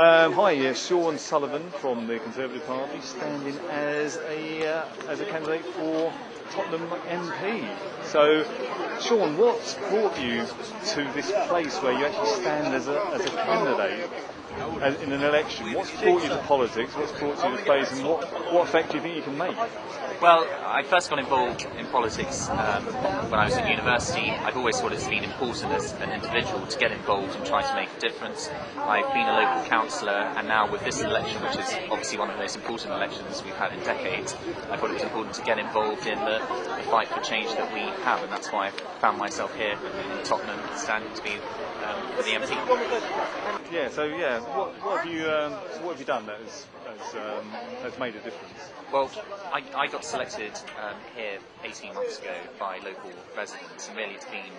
Hi, yes, Sean Sullivan from the Conservative Party, standing as a candidate for Tottenham MP. So, Sean, what's brought you to this place where you actually stand as a candidate in an election? What's brought you to politics? What's brought you to this place, and what effect do you think you can make? Well, I first got involved in politics when I was at university. I've always thought it's been important as an individual to get involved and try to make a difference. I've been a local councillor, and now with this election, which is obviously one of the most important elections we've had in decades, I thought it was important to get involved in the fight for change that we have, and that's why I found myself here in Tottenham, standing to be for the MP. What have you done that has made a difference? Well, I got selected here 18 months ago by local residents, and really it's been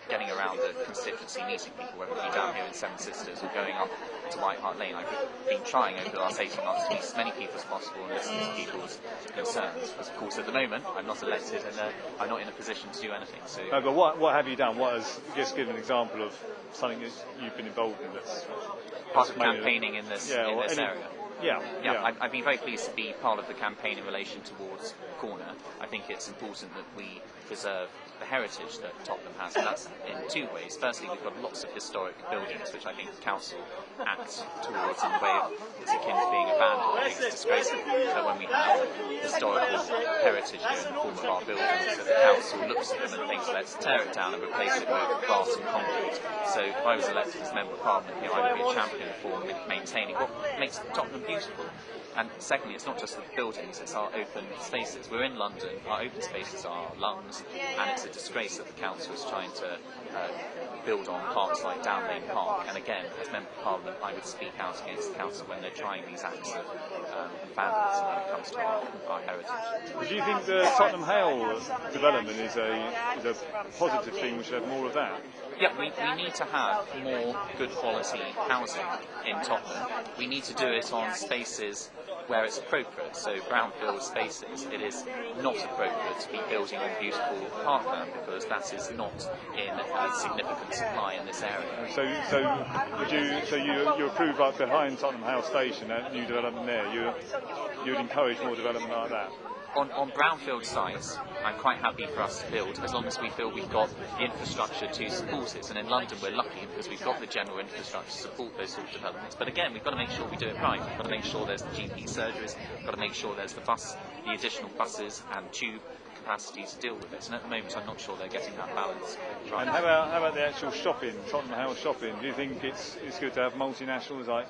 getting around the constituency, meeting people, whether it be down here in Seven Sisters or going up to White Hart Lane. I've been trying over the last 18 months to meet as many people as possible and listen to people's concerns. Because, of course, at the moment, I'm not elected and I'm not in a position to do anything. So, no, but what have you done? Just give an example of something that you've been involved in that's part of campaigning in this area. Yeah. I've been very pleased to be part of the campaign in relation towards Corner. I think it's important that we preserve the heritage that Tottenham has, and that's in two ways. Firstly, we've got lots of historic buildings which I think the council acts towards in a way that's akin to being abandoned. I think it's disgraceful that when we have historical heritage here in the form of our buildings, that the council looks at them and thinks, let's tear it down and replace it with glass and concrete. So if I was elected as Member of Parliament here, I would be a champion for maintaining what makes Tottenham beautiful. And secondly, it's not just the buildings, it's our open spaces. We're in London, our open spaces are our lungs, and it's a disgrace that the council is trying to build on parks like Down Lane Park. And again, as Member of Parliament, I would speak out against the council when they're trying these acts of vandalism when it comes to our heritage. Do you think the Tottenham Hale development is a positive thing? We should have more of that? Yeah, we need to have more good quality housing in Tottenham. We need to do it on spaces where it's appropriate, so brownfield spaces. It is not appropriate to be building on beautiful parkland because that is not in a significant supply in this area. So you approve like behind Tottenham Hale Station, that new development there? You would encourage more development like that? On brownfield sites, I'm quite happy for us to build as long as we feel we've got the infrastructure to support it. And in London, we're lucky because we've got the general infrastructure to support those sort of developments. But again, we've got to make sure we do it right. We've got to make sure there's the GP surgeries. We've got to make sure there's the additional buses and tube capacity to deal with it. And at the moment, I'm not sure they're getting that balance right. And how about the actual shopping, Tottenham Hale shopping? Do you think it's good to have multinationals like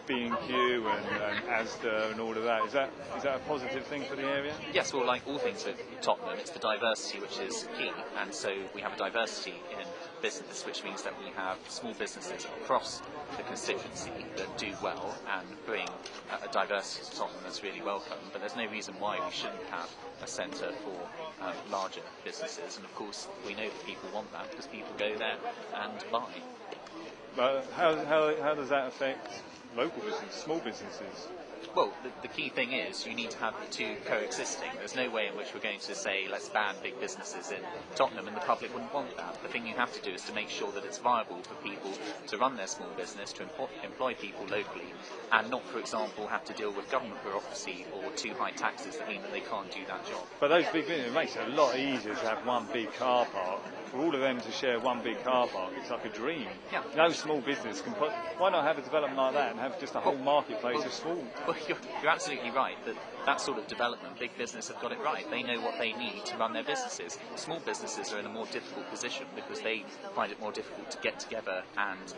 B&Q and Asda and all of that? Is that a positive thing for the area? Yes, well, like all things at Tottenham, it's the diversity which is key, and so we have a diversity in business, which means that we have small businesses across the constituency that do well and bring a diversity to Tottenham that's really welcome, but there's no reason why we shouldn't have a centre for larger businesses, and of course we know that people want that because people go there and buy. But how does that affect local business, small businesses? Well, the key thing is you need to have the two coexisting. There's no way in which we're going to say let's ban big businesses in Tottenham and the public wouldn't want that. The thing you have to do is to make sure that it's viable for people to run their small business, to employ people locally, and not, for example, have to deal with government bureaucracy or too high taxes that mean that they can't do that job. But those big businesses, it makes it a lot easier to have one big car park. For all of them to share one big car park, it's like a dream. Yeah. No small business can why not have a development like that and have just a whole marketplace of small? Well, you're absolutely right that sort of development, big business have got it right. They know what they need to run their businesses. Small businesses are in a more difficult position because they find it more difficult to get together and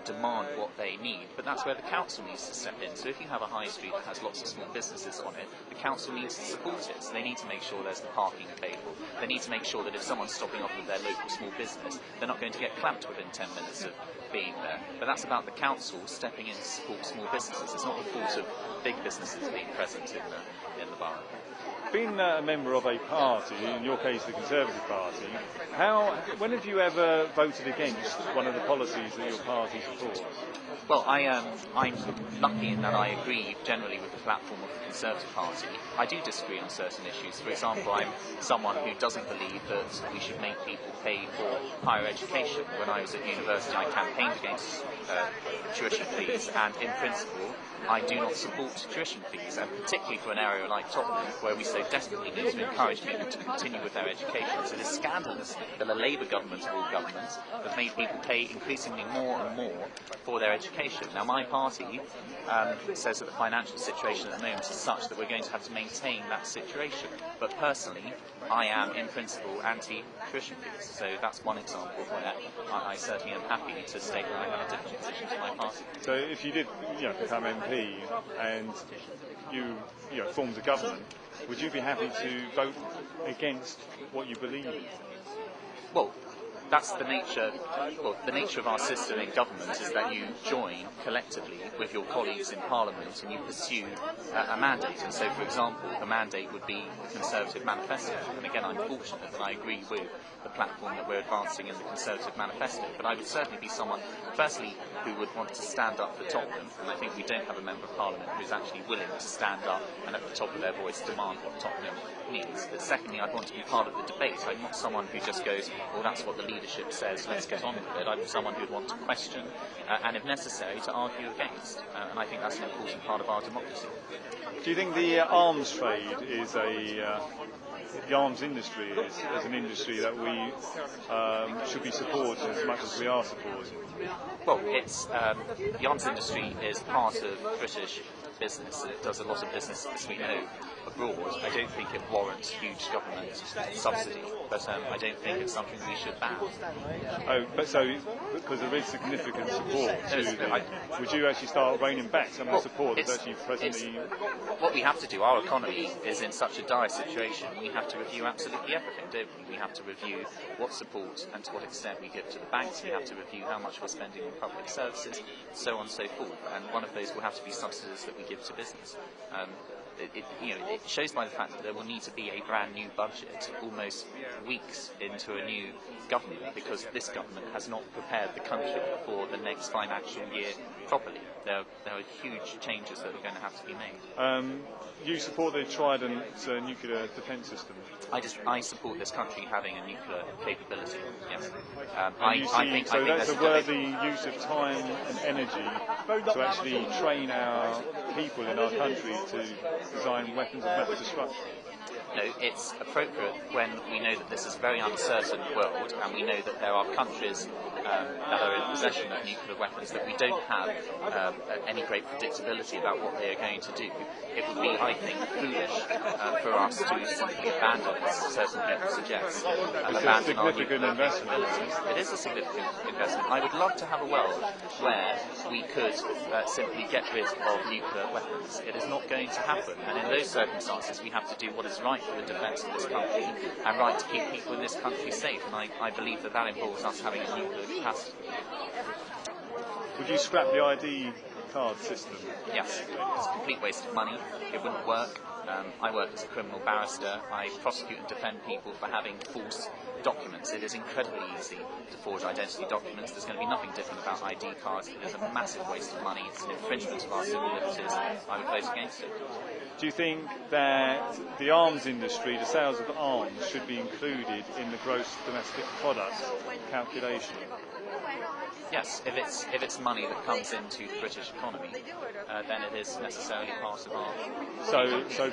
demand what they need. But that's where the council needs to step in. So if you have a high street that has lots of small businesses on it, the council needs to support it. So they need to make sure there's the parking available. They need to make sure that if someone's stopping off with their local small business, they're not going to get clamped within 10 minutes of being there. But that's about the council stepping in to support small businesses. It's not the fault of big businesses being present in the borough. being a member of a party, in your case the Conservative Party, when have you ever voted against one of the policies that your party supports? Well, I'm lucky in that I agree generally with the platform of the Conservative Party. I do disagree on certain issues. For example, I'm someone who doesn't believe that we should make people pay for higher education. When I was at university, I campaigned against tuition fees, and in principle, I do not support tuition fees, and particularly for an area like Tottenham, where we so desperately need to encourage people to continue with their education. So it is scandalous that the Labour government of all governments has made people pay increasingly more and more for their education. Now, my party says that the financial situation at the moment is such that we're going to have to maintain that situation. But personally, I am, in principle, anti-tuition fees. So that's one example where I certainly am happy to state that I have a different position to my party. So if you did become MP and you formed a government, would you be happy to vote against what you believe in? Well, that's the nature. Well, the nature of our system in government is that you join collectively with your colleagues in Parliament and you pursue a mandate. And so, for example, the mandate would be the Conservative Manifesto. And again, I'm fortunate that I agree with the platform that we're advancing in the Conservative Manifesto. But I would certainly be someone, firstly, who would want to stand up for Tottenham. And I think we don't have a member of Parliament who's actually willing to stand up and at the top of their voice demand what Tottenham needs. But secondly, I'd want to be part of the debate. I'm not someone who just goes, well, that's what the leadership says, let's get on with it. I'm someone who'd want to question and, if necessary, to argue against. And I think that's an important part of our democracy. Do you think the arms trade is the arms industry is an industry that we should be supported as much as we are supported? Well, it's the arms industry is part of British business. It does a lot of business, as we know, abroad. I don't think it warrants huge government subsidy, but I don't think it's something we should ban. Oh, but so because there is significant support would you actually start reining back some of the support that's actually presently? What we have to do, our economy is in such a dire situation, we have to review absolutely everything, don't we? We have to review what support and to what extent we give to the banks, we have to review how much we're spending on public services, so on and so forth, and one of those will have to be subsidies that we give to business. It shows by the fact that there will need to be a brand new budget almost weeks into a new government, because this government has not prepared the country for the next financial year properly. There are huge changes that are going to have to be made. You support the Trident nuclear defence system? I support this country having a nuclear capability, yes. So that's a worthy use of time and energy to actually train our people in our country to design weapons of mass destruction? No, it's appropriate when we know that this is a very uncertain world, and we know that there are countries that are in possession of nuclear weapons that we don't have any great predictability about what they are going to do. It would be, I think, foolish for us to simply abandon, as certain people suggest, and abandon our nuclear capabilities. It is a significant investment. I would love to have a world where we could simply get rid of nuclear weapons. It is not going to happen, and in those circumstances we have to do what is right for the defence of this country and right to keep people in this country safe, and I believe that involves us having a nuclear capacity. Would you scrap the ID card system? Yes, it's a complete waste of money. It wouldn't work. I work as a criminal barrister. I prosecute and defend people for having false documents. It is incredibly easy to forge identity documents. There's going to be nothing different about ID cards. It is a massive waste of money. It's an infringement of our civil liberties. I would vote against it. Do you think that the arms industry, the sales of arms, should be included in the gross domestic product calculation? Yes, if it's money that comes into the British economy, then it is necessarily part of our. So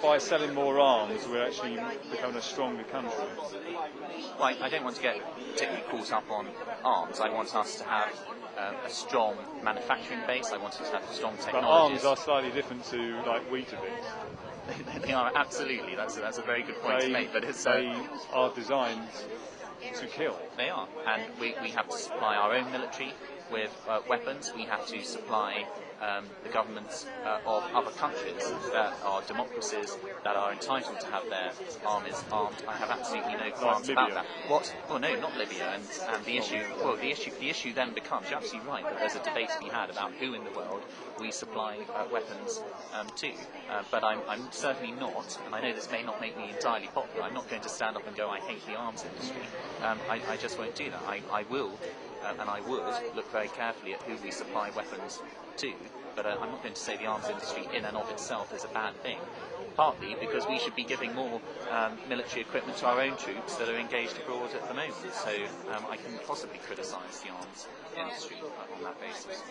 by selling more arms, we're actually becoming a stronger country. Well, I don't want to get particularly caught up on arms. I want us to have a strong manufacturing base. I want us to have strong technologies. But arms are slightly different to like Weetabix. They are, absolutely. That's a very good point to make. But they are designed to kill. They are, and we have to supply our own military. with weapons. We have to supply the governments of other countries that are democracies that are entitled to have their armies armed. I have absolutely no qualms about that. What? Oh no, not Libya. And the issue. Well, the issue then becomes. You're absolutely right that there's a debate to be had about who in the world we supply weapons to. But I'm certainly not, and I know this may not make me entirely popular. I'm not going to stand up and go, I hate the arms industry. I just won't do that. I will. And I would look very carefully at who we supply weapons to, but I'm not going to say the arms industry in and of itself is a bad thing, partly because we should be giving more military equipment to our own troops that are engaged abroad at the moment, so I can possibly criticise the arms industry on that basis.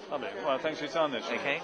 Lovely. Well, thanks for your time then, Sean. Okay.